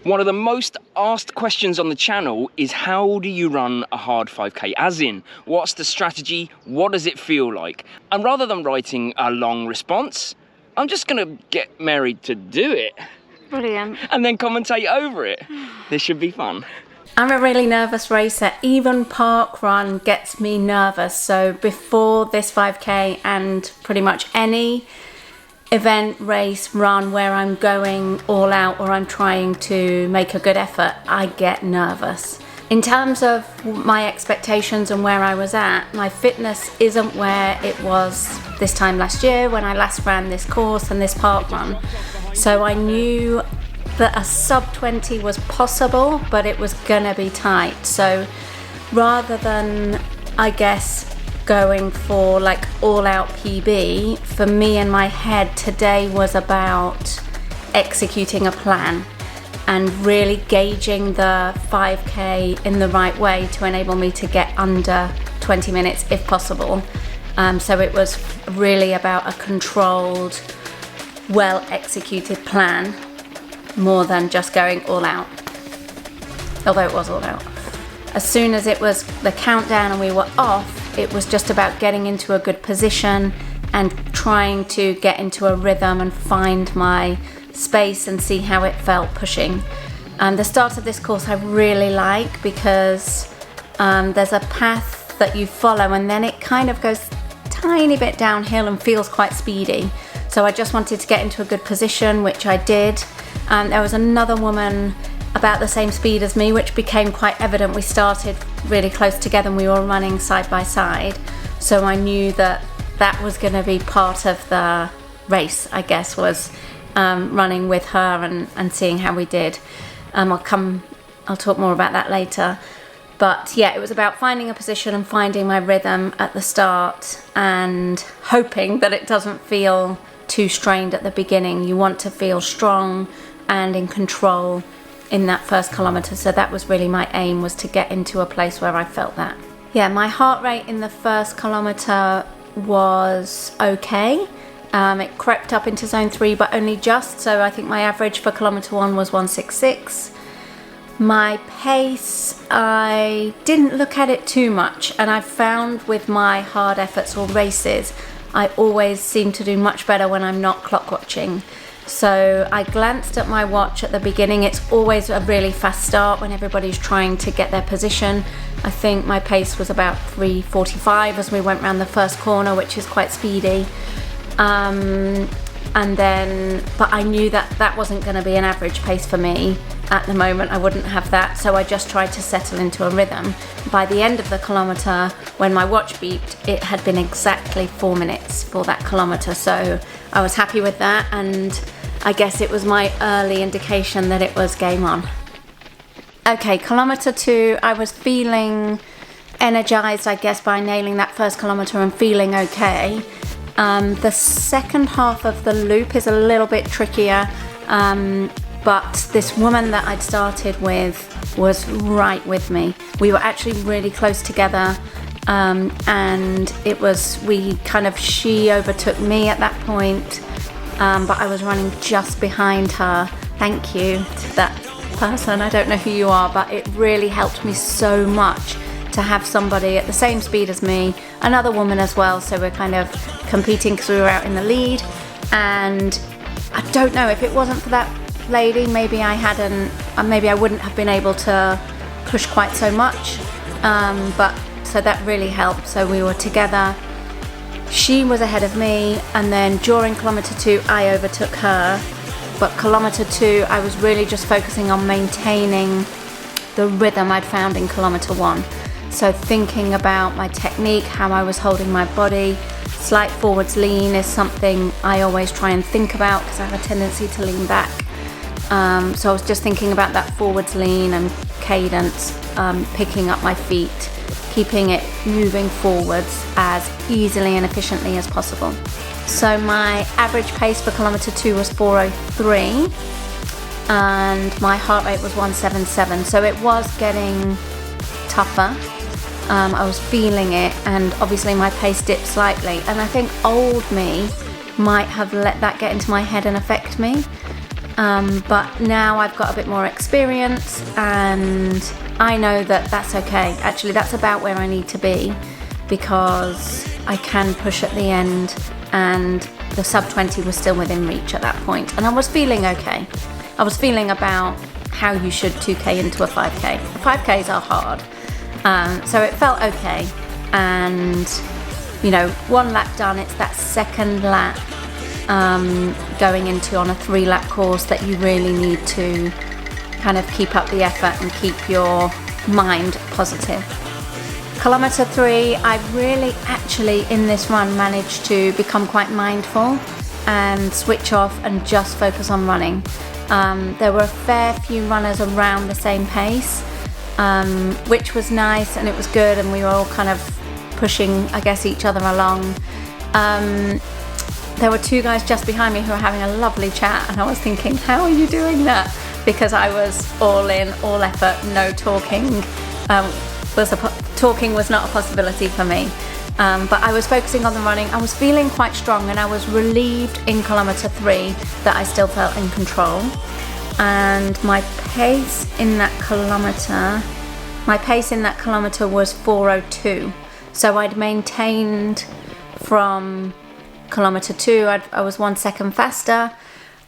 One of the most asked questions on the channel is how do you run a hard 5K? As in, what's the strategy? What does it feel like? And rather than writing a long response, I'm just gonna get Mary to do it. Brilliant. And then commentate over it. This should be fun. I'm a really nervous racer. Even park run gets me nervous. So before this 5K and pretty much any event, race, run where I'm going all out or I'm trying to make a good effort, I get nervous. In terms of my expectations and where I was at, my fitness isn't where it was this time last year when I last ran this course and this park run. So I knew that a sub 20 was possible, but it was gonna be tight. So rather than, I guess, going for like all out PB, for me in my head today was about executing a plan and really gauging the 5K in the right way to enable me to get under 20 minutes if possible. So it was really about a controlled, well executed plan more than just going all out, although it was all out. As soon as it was the countdown and we were off, it was just about getting into a good position and trying to get into a rhythm and find my space and see how it felt pushing. The start of this course I really like because there's a path that you follow and then it kind of goes a tiny bit downhill and feels quite speedy. So I just wanted to get into a good position, which I did. There was another woman about the same speed as me, which became quite evident. We started really close together and we were running side by side. So I knew that that was going to be part of the race, I guess, was running with her and seeing how we did. I'll talk more about that later. But yeah, it was about finding a position and finding my rhythm at the start and hoping that it doesn't feel too strained at the beginning. You want to feel strong and in control in that first kilometer. So that was really my aim, was to get into a place where I felt that. Yeah, my heart rate in the first kilometer was okay. It crept up into zone 3, but only just. So I think my average for kilometer 1 was 1:66. My pace, I didn't look at it too much. And I found with my hard efforts or races, I always seem to do much better when I'm not clock watching. So I glanced at my watch at the beginning. It's always a really fast start when everybody's trying to get their position. I think my pace was about 3:45 as we went around the first corner, which is quite speedy. But I knew that that wasn't going to be an average pace for me at the moment. I wouldn't have that, so I just tried to settle into a rhythm. By the end of the kilometer, when my watch beeped, it had been exactly 4 minutes for that kilometer, so I was happy with that, and I guess it was my early indication that it was game on. Okay, kilometer 2, I was feeling energized, I guess, by nailing that first kilometer and feeling okay. The second half of the loop is a little bit trickier, but this woman that I'd started with was right with me. We were actually really close together, and she overtook me at that point, but I was running just behind her. Thank you to that person. I don't know who you are, but it really helped me so much to have somebody at the same speed as me, another woman as well, so we're kind of competing because we were out in the lead. And I don't know, if it wasn't for that lady, maybe I wouldn't have been able to push quite so much, but so that really helped. So we were together, she was ahead of me, and then during kilometer 2 I overtook her. But kilometer 2 I was really just focusing on maintaining the rhythm I'd found in kilometer 1. So thinking about my technique, how I was holding my body. Slight forwards lean is something I always try and think about because I have a tendency to lean back. So I was just thinking about that forwards lean and cadence, picking up my feet, keeping it moving forwards as easily and efficiently as possible. So my average pace for kilometer 2 was 4:03 and my heart rate was 177. So it was getting tougher. I was feeling it, and obviously my pace dipped slightly, and I think old me might have let that get into my head and affect me. But now I've got a bit more experience, and I know that that's okay. Actually, that's about where I need to be, because I can push at the end, and the sub 20 was still within reach at that point, and I was feeling okay. I was feeling about how you should 2K into a 5K. The 5Ks are hard, so it felt okay. And one lap done, it's that second lap going into on a 3-lap course that you really need to kind of keep up the effort and keep your mind positive. Kilometer 3, I really actually in this run managed to become quite mindful and switch off and just focus on running. There were a fair few runners around the same pace, which was nice, and it was good, and we were all kind of pushing, I guess, each other along. There were 2 guys just behind me who were having a lovely chat, and I was thinking, how are you doing that? Because I was all in, all effort, no talking. Talking was not a possibility for me. But I was focusing on the running. I was feeling quite strong, and I was relieved in kilometer 3 that I still felt in control. And my pace in that kilometer was 4:02. So I'd maintained from kilometer 2, I was 1 second faster.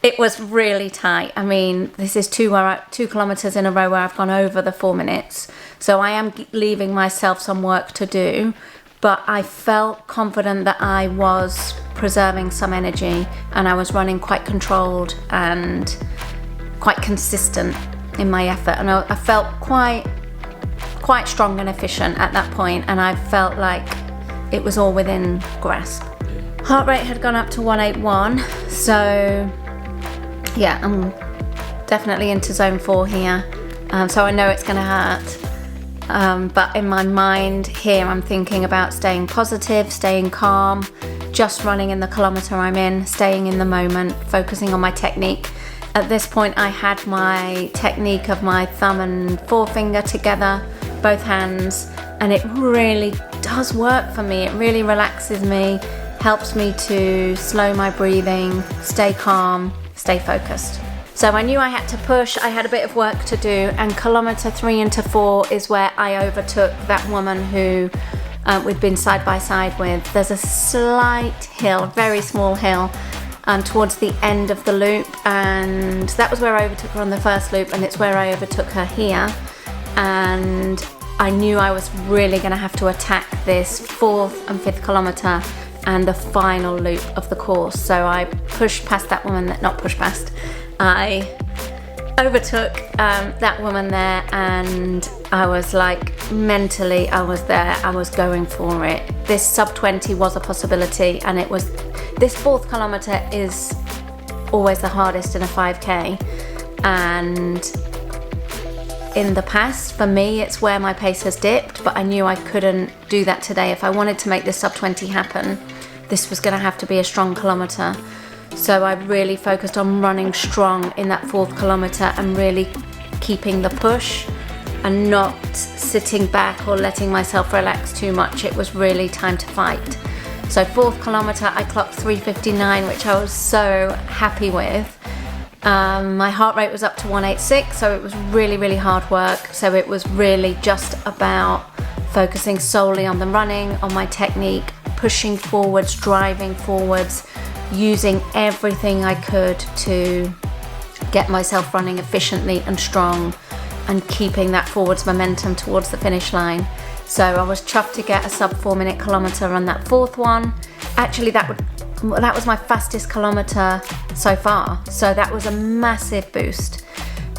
It was really tight. I mean, this is 2 kilometers in a row where I've gone over the 4 minutes. So I am leaving myself some work to do, but I felt confident that I was preserving some energy, and I was running quite controlled and quite consistent in my effort. And I felt quite strong and efficient at that point, and I felt like it was all within grasp. Heart rate had gone up to 181, so yeah, I'm definitely into zone 4 here, so I know it's going to hurt, but in my mind here I'm thinking about staying positive, staying calm, just running in the kilometer I'm in, staying in the moment, focusing on my technique. At this point I had my technique of my thumb and forefinger together, both hands, and it really does work for me. It really relaxes me, helps me to slow my breathing, stay calm, stay focused. So I knew I had to push, I had a bit of work to do, and kilometer 3 into 4 is where I overtook that woman who we'd been side by side with. There's a slight hill, very small hill, towards the end of the loop, and that was where I overtook her on the first loop, and it's where I overtook her here. And I knew I was really going to have to attack this 4th and 5th kilometer and the final loop of the course. So I pushed past that woman, I overtook that woman there, and I was like, mentally I was there, I was going for it. This sub 20 was a possibility, and it was, this 4th kilometer is always the hardest in a 5K, and in the past, for me, it's where my pace has dipped, but I knew I couldn't do that today. If I wanted to make this sub 20 happen, this was going to have to be a strong kilometer. So I really focused on running strong in that 4th kilometer and really keeping the push and not sitting back or letting myself relax too much. It was really time to fight. So 4th kilometer, I clocked 3:59, which I was so happy with. My heart rate was up to 186, so it was really, really hard work. So it was really just about focusing solely on the running, on my technique, pushing forwards, driving forwards, using everything I could to get myself running efficiently and strong and keeping that forwards momentum towards the finish line. So I was chuffed to get a sub 4 minute kilometer on that 4th one. Actually, that was my fastest kilometer so far, so that was a massive boost.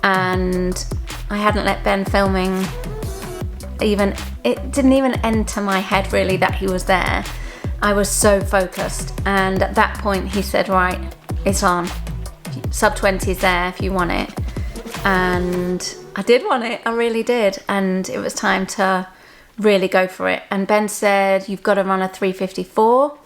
And I hadn't let Ben filming it didn't even enter my head really that he was there. I was so focused, and at that point he said, right, it's on, sub 20 is there if you want it. And I did want it, I really did, and it was time to really go for it. And Ben said, you've got to run a 3:54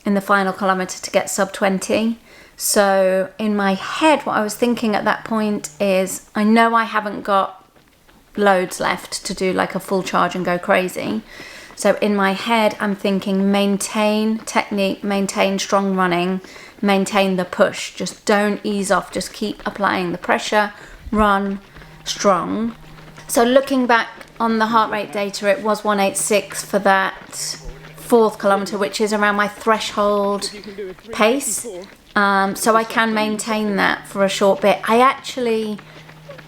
in the final kilometer to get sub 20. So in my head, what I was thinking at that point is, I know I haven't got loads left to do like a full charge and go crazy. So in my head, I'm thinking maintain technique, maintain strong running, maintain the push. Just don't ease off, just keep applying the pressure, run strong. So looking back on the heart rate data, it was 186 for that 4th kilometer, which is around my threshold pace. So I can maintain that for a short bit. I actually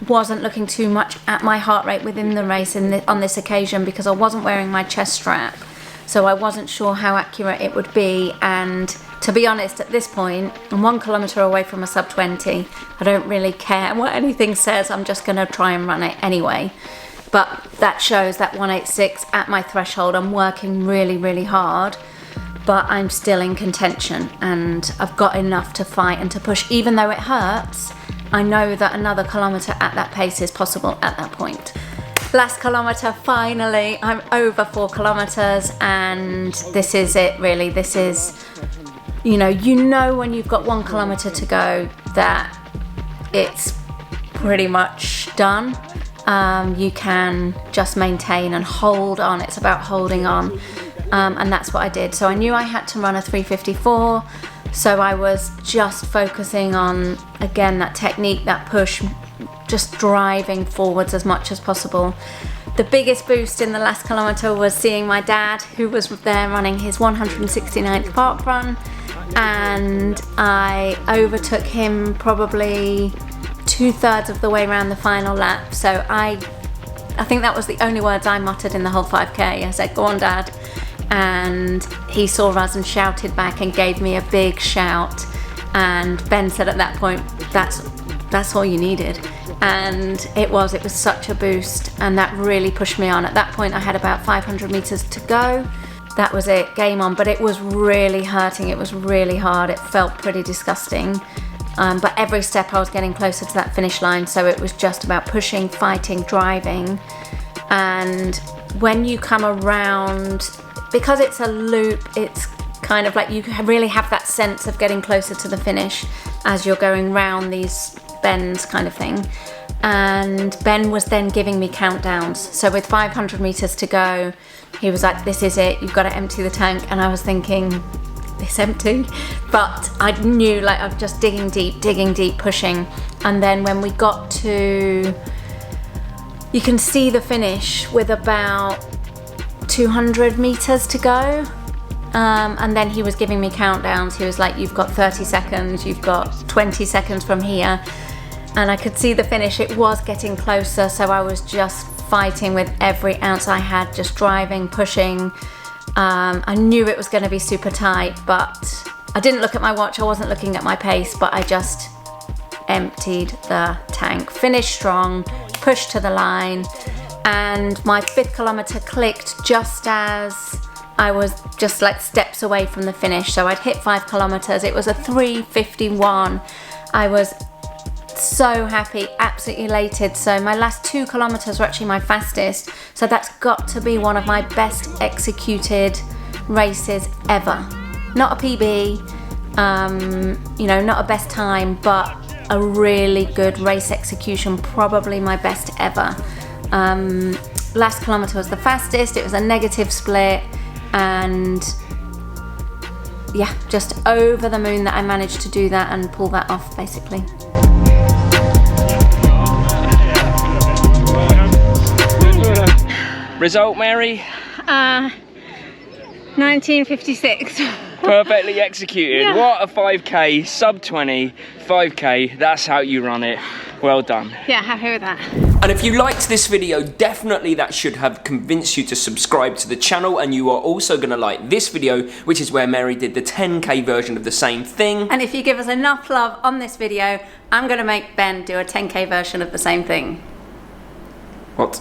wasn't looking too much at my heart rate within the race on this occasion, because I wasn't wearing my chest strap, so I wasn't sure how accurate it would be. And to be honest, at this point, I'm 1 kilometer away from a sub 20. I don't really care what anything says, I'm just gonna try and run it anyway. But that shows that 186 at my threshold. I'm working really hard, but I'm still in contention, and I've got enough to fight and to push. Even though it hurts, I know that another kilometer at that pace is possible at that point. Last kilometer, finally, I'm over 4 kilometers, and this is it really. This is, you know when you've got 1 kilometer to go that it's pretty much done. You can just maintain and hold on. It's about holding on, and that's what I did. So I knew I had to run a 3:54, so I was just focusing on, again, that technique, that push, just driving forwards as much as possible. The biggest boost in the last kilometer was seeing my dad, who was there running his 169th park run, and I overtook him probably 2/3 of the way around the final lap. So I think that was the only words I muttered in the whole 5k. I said, "Go on, Dad." And he saw us and shouted back and gave me a big shout. And Ben said at that point, that's all you needed. And it was such a boost, and that really pushed me on. At that point I had about 500 meters to go. That was it, game on. But it was really hurting, it was really hard, it felt pretty disgusting. But every step I was getting closer to that finish line, so it was just about pushing, fighting, driving. And when you come around, because it's a loop, it's kind of like you really have that sense of getting closer to the finish as you're going round these bends kind of thing. And Ben was then giving me countdowns. So with 500 meters to go, he was like, "This is it, you've got to empty the tank." And I was thinking, it's empty, but I knew, like, I'm just digging deep, pushing. And then when we got to, you can see the finish with about 200 meters to go, and then he was giving me countdowns. He was like, "You've got 30 seconds, you've got 20 seconds from here," and I could see the finish. It was getting closer, so I was just fighting with every ounce I had, just driving, pushing. I knew it was going to be super tight, but I didn't look at my watch, I wasn't looking at my pace, but I just emptied the tank, finished strong, pushed to the line, and my 5th kilometer clicked just as I was just like steps away from the finish. So I'd hit 5 kilometers, it was a 3:51. I was so happy, absolutely elated. So my last 2 kilometers were actually my fastest, so that's got to be one of my best executed races ever. Not a PB, not a best time, but a really good race execution, probably my best ever. Last kilometer was the fastest, it was a negative split, and yeah, just over the moon that I managed to do that and pull that off basically. Result, Mary? 1956. Perfectly executed. Yeah. What a 5k, sub 20, 5k, that's how you run it. Well done. Yeah, happy with that. And if you liked this video, definitely that should have convinced you to subscribe to the channel, and you are also going to like this video, which is where Mary did the 10k version of the same thing. And if you give us enough love on this video, I'm going to make Ben do a 10k version of the same thing. What?